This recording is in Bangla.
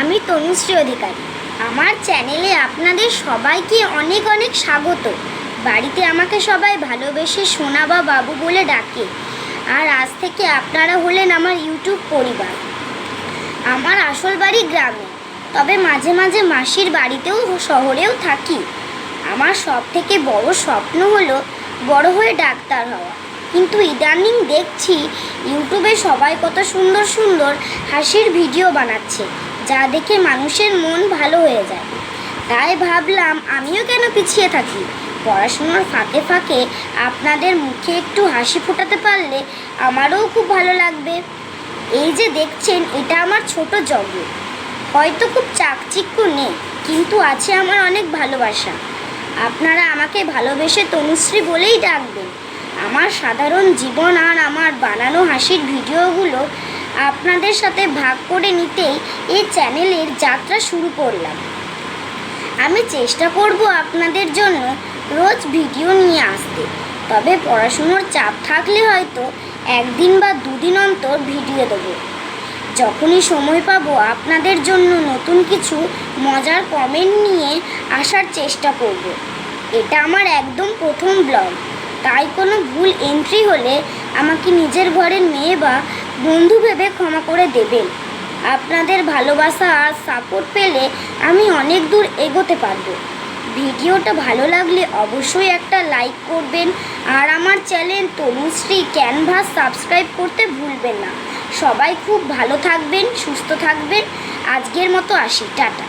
আমি তনুশ্রী অধিকারী। আমার চ্যানেলে আপনাদের সবাইকে অনেক অনেক স্বাগত। বাড়িতে আমাকে সবাই ভালোবেসে সোনা বা বাবু বলে ডাকে। আর আজ থেকে আপনারা হলেন আমার ইউটিউব পরিবার। আমার আসল বাড়ি গ্রামে, তবে মাঝে মাঝে মাসির বাড়িতেও শহরেও থাকি। আমার সব থেকে বড় স্বপ্ন হলো বড় হয়ে ডাক্তার হওয়া। কিন্তু ইদানিং দেখছি ইউটিউবে সবাই কত সুন্দর সুন্দর হাসির ভিডিও বানাচ্ছে, যা দেখে মানুষের মন ভালো হয়ে যায়। তাই ভাবলাম আমিও কেন পিছিয়ে থাকি। পড়াশোনার ফাঁকে ফাঁকে আপনাদের মুখে একটু হাসি ফোটাতে পারলে আমারও খুব ভালো লাগবে। এই যে দেখছেন, এটা আমার ছোট জগৎ। হয়তো খুব চাকচিক্য নেই, কিন্তু আছে আমার অনেক ভালোবাসা। আপনারা আমাকে ভালোবেসে তনুশ্রী বলেই ডাকবেন। আমার সাধারণ জীবন আর আমার বানানো হাসির ভিডিওগুলো আপনাদের সাথে ভাগ করে নিতেই এই চ্যানেলের যাত্রা শুরু করলাম। আমি চেষ্টা করব আপনাদের জন্য রোজ ভিডিও নিয়ে আসতে। তবে পড়াশুনোর চাপ থাকলে হয়তো একদিন বা দুদিন অন্তর ভিডিও দেবো। যখনই সময় পাবো আপনাদের জন্য নতুন কিছু মজার কমেন্ট নিয়ে আসার চেষ্টা করব। এটা আমার একদম প্রথম ব্লগ, তাই কোনো ভুল এন্ট্রি হলে আমাকে নিজের ঘরের মেয়ে বা বন্ধু ভেবে ক্ষমা করে দেবেন। আপনাদের ভালোবাসা আর সাপোর্ট পেলে আমি অনেক দূর এগোতে পারবো। ভিডিওটা ভালো লাগলে অবশ্যই একটা লাইক করবেন, আর আমার চ্যানেল তনুশ্রী ক্যানভাস সাবস্ক্রাইব করতে ভুলবেন না। সবাই খুব ভালো থাকবেন, সুস্থ থাকবেন। আজকের মতো আসি, টাটা।